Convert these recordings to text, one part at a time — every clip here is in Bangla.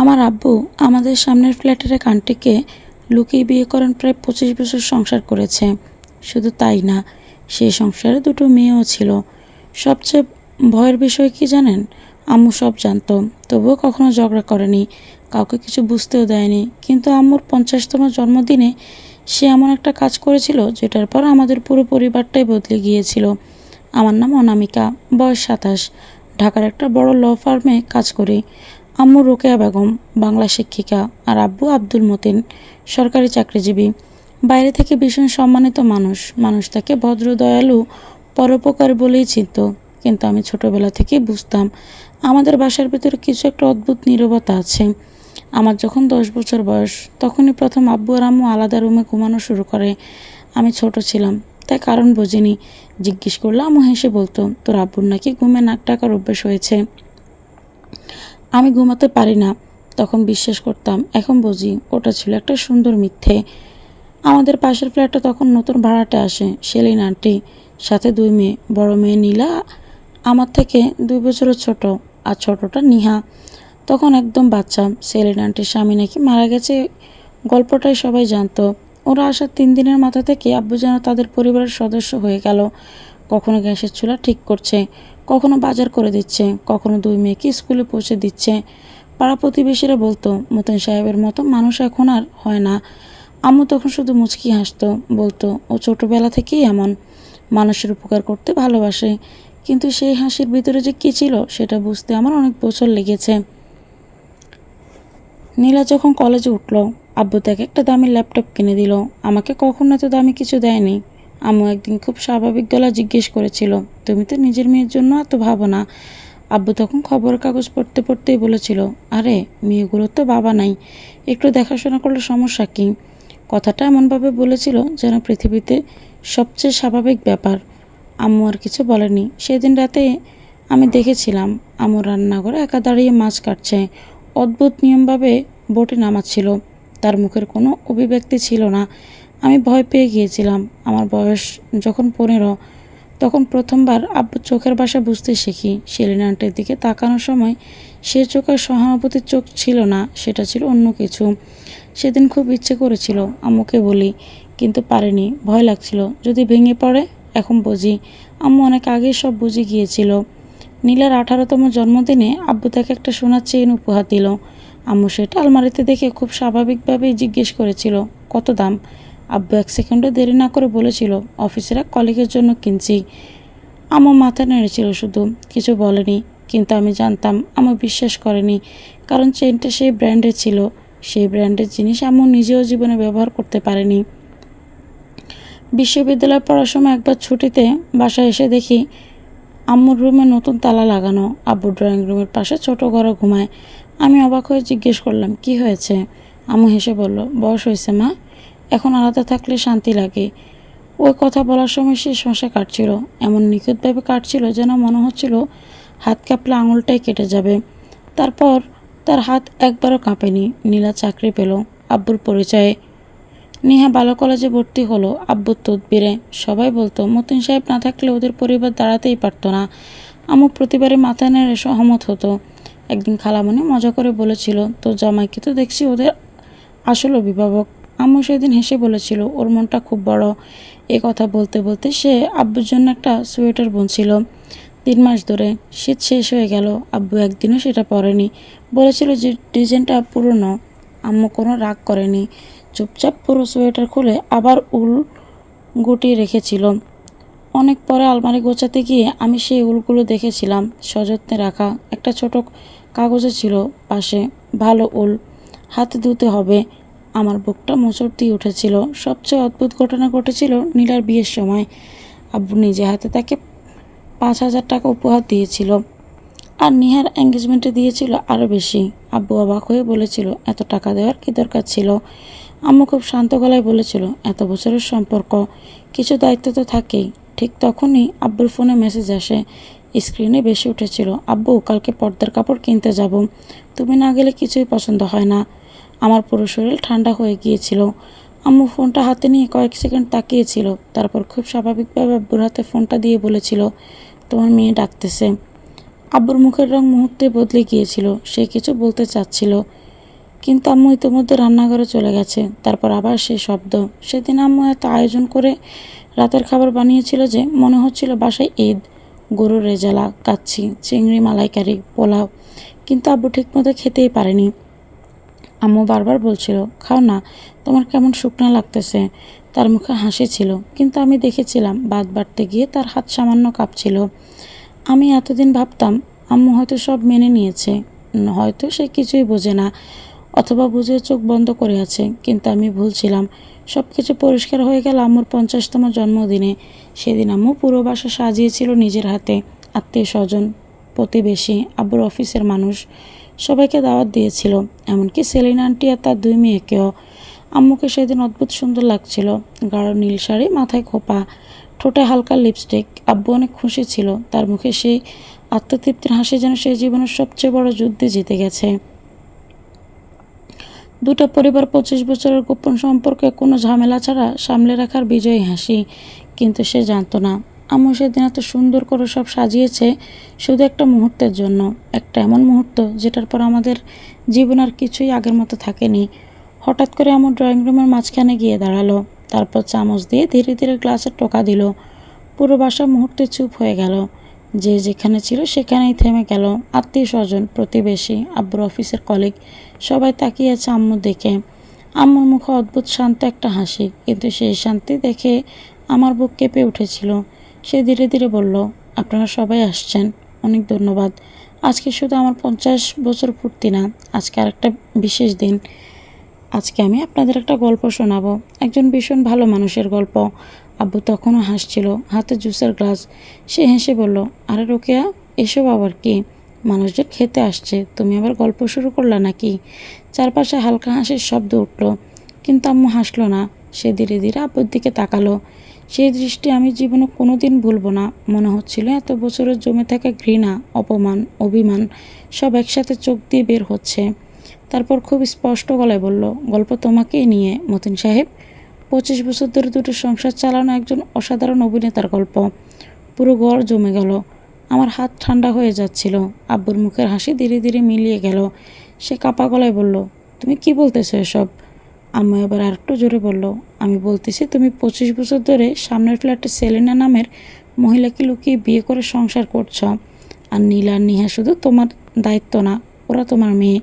আমার আব্বু আমাদের সামনের ফ্ল্যাটের এক আন্টিকে লুকিয়ে বিয়ে করেন, প্রায় 25 বছর সংসার করেছে। শুধু তাই না, সেই সংসারে দুটো মেয়েও ছিল। সবচেয়ে ভয়ের বিষয় কি জানেন? আম্মু সব জানতো, তবুও কখনো ঝগড়া করেনি, কাউকে কিছু বুঝতেও দেয়নি। কিন্তু আম্মুর 50তম জন্মদিনে সে এমন একটা কাজ করেছিল যেটার পর আমাদের পুরো পরিবারটাই বদলে গিয়েছিল। আমার নাম অনামিকা, বয়স 27, ঢাকার একটা বড় ল ফার্মে কাজ করি। আম্মু রোকেয়া বেগম, বাংলা শিক্ষিকা, আর আব্বু আব্দুল মতিন, সরকারি চাকরিজীবী। বাইরে থেকে ভীষণ সম্মানিত মানুষ, মানুষ তাকে ভদ্র, দয়ালু, পরোপকার বলেই চিনত। কিন্তু আমি ছোটবেলা থেকেই বুঝতাম আমাদের বাসার ভিতরে কিছু একটা অদ্ভুত নীরবতা আছে। আমার যখন 10 বছর বয়স, তখনই প্রথম আব্বু আর আম্মু আলাদা রুমে ঘুমানো শুরু করে। আমি ছোট ছিলাম, তাই কারণ বুঝিনি। জিজ্ঞেস করলে আম্মু হেসে বলতো, তোর আব্বুর নাকি ঘুমে নাক ডাকার অভ্যাস হয়েছে। আমি ঘুমাতে পারি না, তখন বিশ্বাস করতাম। এখন বুঝি ওটা ছিল একটা সুন্দর মিথ্যে। আমাদের পাশের ফ্ল্যাটে তখন নতুন ভাড়াটে আসে, সেলিন আন্টি, সাথে 2 মেয়ে। বড় মেয়ে নীলা আমার থেকে 2 বছরের ছোট, আর ছোটটা নিহা। তখন একদম বাচ্চা। সেলিন আন্টির স্বামী নাকি মারা গেছে, গল্পটাই সবাই জানতো। ওরা আসার 3 দিনের মাথা থেকে আব্বু যেন তাদের পরিবারের সদস্য হয়ে গেল। কখনো গ্যাসের চুলা ঠিক করছে, কখনো বাজার করে দিচ্ছে, কখনো 2 মেয়েকে স্কুলে পৌঁছে দিচ্ছে। পাড়া প্রতিবেশীরা বলতো, মতিন সাহেবের মতো মানুষ এখন আর হয় না। আম্মু তখন শুধু মুচকি হাসতো, বলতো ও ছোটবেলা থেকেই এমন, মানুষের উপকার করতে ভালোবাসে। কিন্তু সেই হাসির ভিতরে যে কী ছিল সেটা বুঝতে আমার অনেক বছর লেগেছে। নীলা যখন কলেজে উঠলো, আব্বু তাকে একটা দামি ল্যাপটপ কিনে দিল। আমাকে কখনো এত দামি কিছু দেয়নি। আম্মু একদিন খুব স্বাভাবিক গলায় জিজ্ঞেস করেছিল, তুমি তো নিজের মেয়ের জন্য এত ভাবো না? আব্বু তখন খবরের কাগজ পড়তে পড়তেই বলেছিল, আরে মেয়েগুলোর তো বাবা নাই, একটু দেখাশোনা করলে সমস্যা কী? কথাটা এমনভাবে বলেছিল যেন পৃথিবীতে সবচেয়ে স্বাভাবিক ব্যাপার। আম্মু আর কিছু বলেনি। সেদিন রাতে আমি দেখেছিলাম আম্মু রান্নাঘরে একা দাঁড়িয়ে মাছ কাটছে, অদ্ভুত নিয়মভাবে বটি নামাচ্ছিল। তার মুখের কোনো অভিব্যক্তি ছিল না। আমি ভয় পেয়ে গিয়েছিলাম। আমার বয়স যখন 15, তখন প্রথমবার আব্বুর চোখের ভাষা বুঝতে শিখি। সেলিনা আন্টির দিকে তাকানোর সময় সে চোখের সহানুভূতির চোখ ছিল না, সেটা ছিল অন্য কিছু। সেদিন খুব ইচ্ছে করেছিল আম্মুকে বলি, কিন্তু পারিনি, ভয় লাগছিল যদি ভেঙে পড়ে। এখন বুঝি আম্মু অনেক আগেই সব বুঝে গিয়েছিল। নীলার 18তম জন্মদিনে আব্বু তাকে একটা সোনার চেইন উপহার দিল। আম্মু সেটা আলমারিতে দেখে খুব স্বাভাবিকভাবেই জিজ্ঞেস করেছিল, কত দাম? আব্বু 1 সেকেন্ডও দেরি না করে বলেছিল, অফিসের এক কলিগের জন্য কিনছি। আম্মু মাথা নেড়েছিল, শুধু কিছু বলেনি। কিন্তু আমি জানতাম আম্মু বিশ্বাস করেনি, কারণ চেইনটা সেই ব্র্যান্ডের ছিল। সেই ব্র্যান্ডের জিনিস আম্মু নিজেও জীবনে ব্যবহার করতে পারেনি। বিশ্ববিদ্যালয়ে পড়ার সময় একবার ছুটিতে বাসায় এসে দেখি আম্মুর রুমে নতুন তালা লাগানো, আব্বু ড্রয়িং রুমের পাশে ছোট ঘরে ঘুমায়। আমি অবাক হয়ে জিজ্ঞেস করলাম, কি হয়েছে? আম্মু হেসে বলল, বয়স হয়েছে মা, এখন আলাদা থাকলে শান্তি লাগে। ওই কথা বলার সময় সে শ্বাসে কাটছিল, এমন নিখুঁতভাবে কাটছিল যেন মনে হচ্ছিল হাত কাঁপলে আঙুলটাই কেটে যাবে। তারপর তার হাত একবারও কাঁপেনি। নীলা চাকরি পেল আব্বুর পরিচয়ে। নেহা ভালো কলেজে ভর্তি হলো আব্বুর তদবিরে। সবাই বলতো মতিন সাহেব না থাকলে ওদের পরিবার দাঁড়াতেই পারতো না। আম্মু প্রতিবারই মাথা নেড়ে সহমত হতো। একদিন খালামণি মজা করে বলেছিল, তোর জামাইকে তো দেখছি ওদের আসল অভিভাবক। আম্মু সেদিন হেসে বলেছিল, ওর মনটা খুব বড়। এ কথা বলতে বলতে সে আব্বুর জন্য একটা সোয়েটার বুনছিল। 3 মাস ধরে। শীত শেষ হয়ে গেল, আব্বু একদিনও সেটা পরেনি। বলেছিল যে ডিজাইনটা পুরনো। আম্মু কোনো রাগ করেনি, চুপচাপ পুরো সোয়েটার খুলে আবার উল গুটিয়ে রেখেছিল। অনেক পরে আলমারি গোছাতে গিয়ে আমি সেই উলগুলো দেখেছিলাম, সযত্নে রাখা। একটা ছোট কাগজে ছিল পাশে, ভালো উল, হাতে ধুতে হবে। আমার বুকটা মোচড় দিয়ে উঠেছিল। সবচেয়ে অদ্ভুত ঘটনা ঘটেছিল নীলার বিয়ের সময়। আব্বু নিজে হাতে তাকে 5,000 টাকা উপহার দিয়েছিল, আর নিহার এঙ্গেজমেন্টে দিয়েছিল আরও বেশি। আব্বু অবাক হয়ে বলেছিল, এত টাকা দেওয়ার কী দরকার ছিল? আম্মু খুব শান্ত গলায় বলেছিল, এত বছরের সম্পর্ক, কিছু দায়িত্ব তো থাকেই। ঠিক তখনই আব্বুর ফোনে মেসেজ আসে। স্ক্রিনে বেশি উঠেছিল, আব্বু কালকে পর্দার কাপড় কিনতে যাব, তুমি না গেলে কিছুই পছন্দ হয় না। আমার পুরো শরীর ঠান্ডা হয়ে গিয়েছিল। আম্মু ফোনটা হাতে নিয়ে কয়েক সেকেন্ড তাকিয়েছিল, তারপর খুব স্বাভাবিকভাবে আব্বুর হাতে ফোনটা দিয়ে বলেছিল, তোমার মেয়ে ডাকতেছে। আব্বুর মুখের রং মুহূর্তে বদলে গিয়েছিল। সে কিছু বলতে চাচ্ছিল, কিন্তু আম্মু ইতিমধ্যে রান্নাঘরে চলে গেছে। তারপর আবার সেই শব্দ। সেদিন আম্মু এত আয়োজন করে রাতের খাবার বানিয়েছিল যে মনে হচ্ছিল বাসায় ঈদ। গরুর রেজালা, কাচ্ছি, চিংড়ি মালাইকারি, পোলাও। কিন্তু আব্বু ঠিকমতো খেতেই পারেনি। আম্মু বারবার বলছিল, খাও না, তোমার কেমন শুকনো লাগতেছে। তার মুখে হাসি ছিল, কিন্তু আমি দেখেছিলাম ভাত বাড়তে গিয়ে তার হাত সামান্য কাঁপছিল। আমি এতদিন ভাবতাম আম্মু হয়তো সব মেনে নিয়েছে, হয়তো সে কিছুই বোঝে না, অথবা বুঝে চোখ বন্ধ করে আছে। কিন্তু আমি ভুল ছিলাম। সব কিছু পরিষ্কার হয়ে গেল আম্মুর 50তম জন্মদিনে। সেদিন আম্মু পুরো বাসা সাজিয়েছিল নিজের হাতে। আত্মীয় স্বজন, প্রতিবেশী, আব্বুর অফিসের মানুষ সবাইকে দাওয়াত দিয়েছিল, এমনকি সেলিনা আন্টি আর তার 2 মেয়েকেও। আম্মুকে সেদিন অদ্ভুত সুন্দর লাগছিল। গাঢ় নীল শাড়ি, মাথায় খোপা, ঠোঁটে হালকা লিপস্টিক। আব্বু অনেক খুশি ছিল। তার মুখে সেই আত্মতৃপ্তির হাসি যেন সেই জীবনের সবচেয়ে বড় যুদ্ধে জিতে গেছে। দুটো পরিবার 25 বছরের গোপন সম্পর্কে কোনো ঝামেলা ছাড়া সামলে রাখার বিজয়ী হাসি। কিন্তু সে জানতো না আম্মু সেদিন এত সুন্দর করে সব সাজিয়েছে শুধু একটা মুহূর্তের জন্য। একটা এমন মুহূর্ত যেটার পর আমাদের জীবন আর কিছুই আগের মতো থাকেনি। হঠাৎ করে আমার ড্রয়িং রুমের মাঝখানে গিয়ে দাঁড়ালো। তারপর চামচ দিয়ে ধীরে ধীরে গ্লাসে টোকা দিল। পুরো বাসা মুহূর্তে চুপ হয়ে গেল। যে যেখানে ছিল সেখানেই থেমে গেল। আত্মীয় স্বজন, প্রতিবেশী, আব্বুর অফিসের কলিগ সবাই তাকিয়ে আছে আম্মুর দিকে। আম্মুর মুখে অদ্ভুত শান্ত একটা হাসি, কিন্তু সেই শান্তি দেখে আমার বুক কেঁপে উঠেছিল। সে ধীরে ধীরে বলল, আপনারা সবাই আসছেন, অনেক ধন্যবাদ। আজকে শুধু আমার 50 বছর পূর্তি না, আজকে আরেকটা বিশেষ দিন। আজকে আমি আপনাদের একটা গল্প শোনাবো, একজন ভীষণ ভালো মানুষের গল্প। আব্বু তখনও হাসছিল, হাতে জুসের গ্লাস। সে হেসে বলল, আরে রোকেয়া, এসব আবার কি? মানুষজন খেতে আসছে, তুমি আবার গল্প শুরু করলা নাকি? চারপাশে হালকা হাসির শব্দ উঠল, কিন্তু আম্মু হাসলো না। সে ধীরে ধীরে আব্বুর দিকে তাকালো। সেই দৃষ্টি আমি জীবনে কোনো দিন ভুলব না। মনে হচ্ছিল এত বছরের জমে থাকা ঘৃণা, অপমান, অভিমান সব একসাথে চোখ দিয়ে বের হচ্ছে। তারপর খুব স্পষ্ট গলায় বলল, গল্প তোমাকেই নিয়ে মতিন সাহেব। 25 বছর ধরে দুটো সংসার চালানো একজন অসাধারণ অভিনেতার গল্প। পুরো ঘর জমে গেল। আমার হাত ঠান্ডা হয়ে যাচ্ছিল। আব্বুর মুখের হাসি ধীরে ধীরে মিলিয়ে গেল। সে কাপা গলায় বলল, তুমি কি বলতেছো এসব? আম্মু এবার আরেকটু জোরে বলল, আমি বলতেছি তুমি 25 বছর ধরে সামনের ফ্ল্যাটে সেলিনা নামের মহিলাকে লুকিয়ে বিয়ে করে সংসার করছ। আর নীলা আর নিহা শুধু তোমার দায়িত্ব না, ওরা তোমার মেয়ে।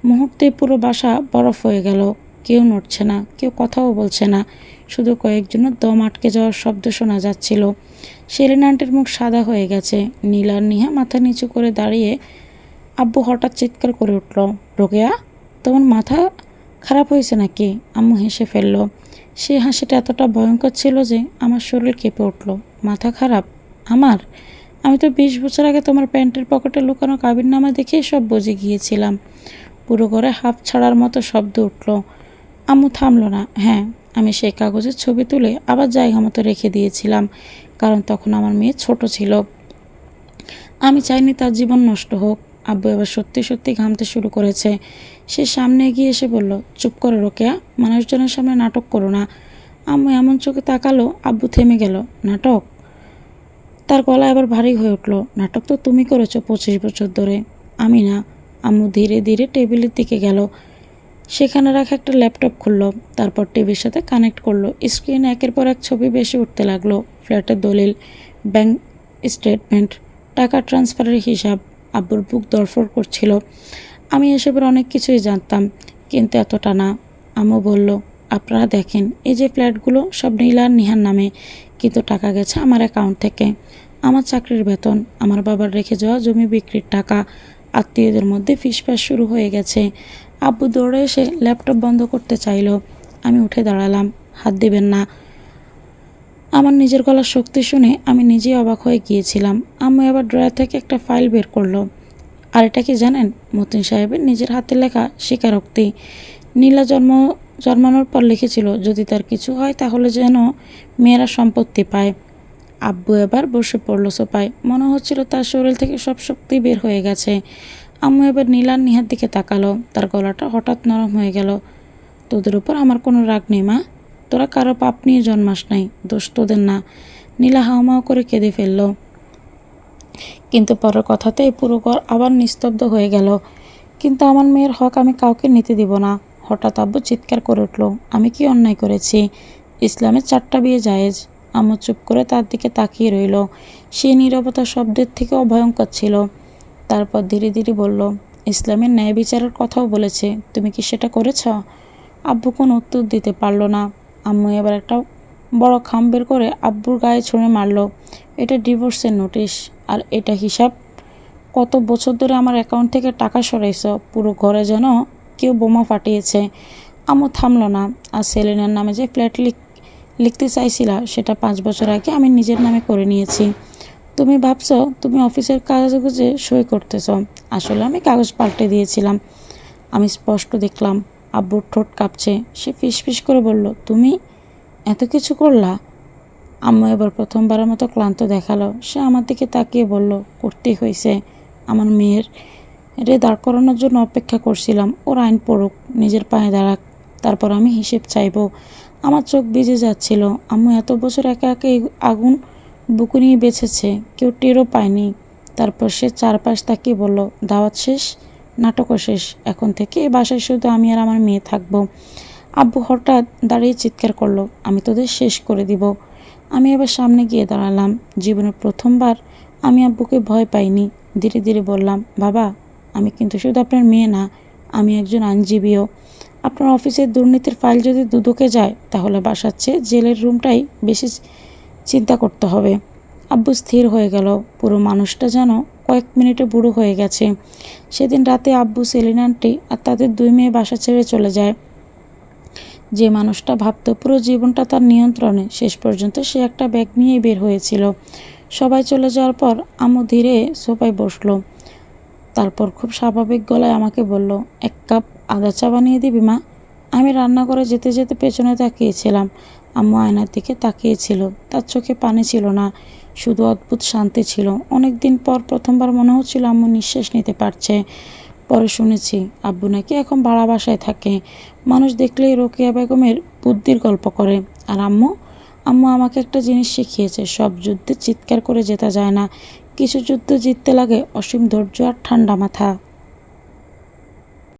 মুহূর্তে পুরো বাসা বরফ হয়ে গেল। কেউ নড়ছে না, কেউ কথাও বলছে না। শুধু কয়েকজনের দম আটকে যাওয়ার শব্দ শোনা যাচ্ছিল। সেলিনা আন্টির মুখ সাদা হয়ে গেছে। নীলা আর নিহা মাথা নিচু করে দাঁড়িয়ে। আব্বু হঠাৎ চিৎকার করে উঠল, রোকেয়া, তোমার মাথা খারাপ হয়েছে নাকি? আম্মু হেসে ফেলল। সে হাসিটা এতটা ভয়ঙ্কর ছিল যে আমার শরীর কেঁপে উঠল। মাথা খারাপ? আমার? আমি তো 20 বছর আগে তোমার প্যান্টের পকেটে লুকানো কাবিননামা দেখেই সব বুঝে গিয়েছিলাম। পুরো ঘরে হাঁপ ছাড়ার মতো শব্দ উঠল। আম্মু থামলো না। হ্যাঁ, আমি সেই কাগজের ছবি তুলে আবার জায়গা মতো রেখে দিয়েছিলাম, কারণ তখন আমার মেয়ে ছোট ছিল। আমি চাইনি তার জীবন নষ্ট হোক। আব্বু এবার সত্যি সত্যি ঘামতে শুরু করেছে। সে সামনে এগিয়ে এসে বলল, চুপ করো রোকেয়া, মানুষজনের সামনে নাটক করো না। আম্মু এমন চোখে তাকালো, আব্বু থেমে গেল। নাটক? তার গলা এবার ভারী হয়ে উঠল। নাটক তো তুমি করেছো 25 বছর ধরে, আমি না। আম্মু ধীরে ধীরে টেবিলের দিকে গেল। সেখানে রাখা একটা ল্যাপটপ খুললো, তারপর টিভির সাথে কানেক্ট করলো। স্ক্রিনে একের পর এক ছবি বেশি উঠতে লাগলো। ফ্ল্যাটের দলিল, ব্যাংক স্টেটমেন্ট, টাকা ট্রান্সফারের হিসাব। আব্বুর বুক দরফর করছিল। আমি এসবের অনেক কিছুই জানতাম, কিন্তু এতটা না। আম্মু বলল, আপনারা দেখেন, এই যে ফ্ল্যাটগুলো সব নীলা আর নিহার নামে, কিন্তু টাকা গেছে আমার অ্যাকাউন্ট থেকে। আমার চাকরির বেতন, আমার বাবার রেখে যাওয়া জমি বিক্রির টাকা। আত্মীয়দের মধ্যে ফিসফাস শুরু হয়ে গেছে। আব্বু দৌড়ে এসে ল্যাপটপ বন্ধ করতে চাইল। আমি উঠে দাঁড়ালাম, হাত দিবেন না। আমার নিজের গলার শক্তি শুনে আমি নিজেই অবাক হয়ে গিয়েছিলাম। আম্মু এবার ড্রয়ার থেকে একটা ফাইল বের করলো। আর এটা কি জানেন? মতিন সাহেবের নিজের হাতে লেখা স্বীকারোক্তি। নীলা জন্মানোর পর লিখেছিল, যদি তার কিছু হয় তাহলে যেন মেয়েরা সম্পত্তি পায়। আব্বু এবার বসে পড়ল সোফায়। মনে হচ্ছিল তার শরীর থেকে সব শক্তি বের হয়ে গেছে। আম্মু এবার নীলার নিহার দিকে তাকালো। তার গলাটা হঠাৎ নরম হয়ে গেল। তোদের উপর আমার কোনো রাগ নেই মা, তোরা কারো পাপ নিয়ে জন্মাস নাই, দোষ তোদের না। নীলা হাউমাউ করে কেঁদে ফেলল। কিন্তু পরের কথাতেই পুরো ঘর আবার নিস্তব্ধ হয়ে গেল। কিন্তু আমার মেয়ের হক আমি কাউকে নিতে দিব না। হঠাৎ আব্বু চিৎকার করে উঠল, আমি কি অন্যায় করেছি? ইসলামের 4টা বিয়ে জায়েজ। আম্মু চুপ করে তার দিকে তাকিয়ে রইল। সেই নীরবতা শব্দের থেকেও ভয়ঙ্কর ছিল। তারপর ধীরে ধীরে বলল, ইসলামের ন্যায় বিচারের কথাও বলেছে, তুমি কি সেটা করেছ? আব্বু কোনো উত্তর দিতে পারল না। আম্মু এবার একটা বড় খাম বের করে আব্বুর গায়ে ছুঁড়ে মারল। এটা ডিভোর্সের নোটিশ, আর এটা হিসাব। কত বছর ধরে আমার অ্যাকাউন্ট থেকে টাকা সরাইছ, পুরো ঘরে যেন কেউ বোমা ফাটিয়েছে। আম্মু থামল না। আর সেলিনার নামে যে ফ্ল্যাট লিখতে চাইছিলা, সেটা 5 বছর আগে আমি নিজের নামে করে নিয়েছি। তুমি ভাবছো তুমি অফিসের কাগজে সই করতেছ, আসলে আমি কাগজ পাল্টে দিয়েছিলাম। আমি স্পষ্ট দেখলাম আব্বুর ঠোঁট কাঁপছে। সে ফিসফিস করে বলল, তুমি এত কিছু করলা? আম্মু এবার প্রথমবারের মতো ক্লান্ত দেখালো। সে আমার দিকে তাকিয়ে বলল, করতেই হয়েছে। আমার মেয়ের দাঁড় করানোর জন্য অপেক্ষা করছিলাম। ওর আইন পড়ুক, নিজের পায়ে দাঁড়াক, তারপর আমি হিসেব চাইব। আমার চোখ ভিজে যাচ্ছিল। আম্মু এত বছর একা একা এই আগুন বুকু নিয়ে বেঁচেছে, কেউ টেরও পায়নি। তারপর সে চারপাশ তাকিয়ে বলল, দাওয়াত শেষ, নাটকও শেষ। এখন থেকে এই বাসায় শুধু আমি আর আমার মেয়ে থাকবো। আব্বু হঠাৎ দাঁড়িয়ে চিৎকার করলো, আমি তোদের শেষ করে দিব। আমি এবার সামনে গিয়ে দাঁড়ালাম। জীবনের প্রথমবার আমি আব্বুকে ভয় পাইনি। ধীরে ধীরে বললাম, বাবা, আমি কিন্তু শুধু আপনার মেয়ে না, আমি একজন আইনজীবীও। আপনার অফিসের দুর্নীতির ফাইল যদি দুদকে যায়, তাহলে বাসার চেয়ে জেলের রুমটাই বেশি চিন্তা করতে হবে। আব্বু স্থির হয়ে গেল। পুরো মানুষটা যেন কয়েক মিনিটে বুড়ো হয়ে গেছে। সেদিন রাতে আব্বু, সেলিনা আন্টি আর তাদের 2 মেয়ে বাসা ছেড়ে চলে যায়। যে মানুষটা ভাবতো পুরো জীবনটা তার নিয়ন্ত্রণে, শেষ পর্যন্ত সে একটা ব্যাগ নিয়ে বের হয়েছিল। সবাই চলে যাওয়ার পর আম্মু ধীরে সোফায় বসলো। তারপর খুব স্বাভাবিক গলায় আমাকে বলল, 1 কাপ আদা চা বানিয়ে দিবি মা? আমি রান্নাঘরে যেতে যেতে পেছনে তাকিয়েছিলাম। আম্মু আয়নার দিকে তাকিয়েছিল। তার চোখে পানি ছিল না, শুধু অদ্ভুত শান্তি ছিল। অনেক দিন পর প্রথমবার মনে হচ্ছিল আম্মু নিঃশ্বাস নিতে পারছে। পরে শুনেছি আব্বু নাকি এখন ভাড়া বাসায় থাকে। মানুষ দেখলেই রোকেয়া বেগমের বুদ্ধির গল্প করে। আর আম্মু আম্মু আমাকে একটা জিনিস শিখিয়েছে, সব যুদ্ধে চিৎকার করে জেতা যায় না। কিছু যুদ্ধ জিততে লাগে অসীম ধৈর্য আর ঠান্ডা মাথা।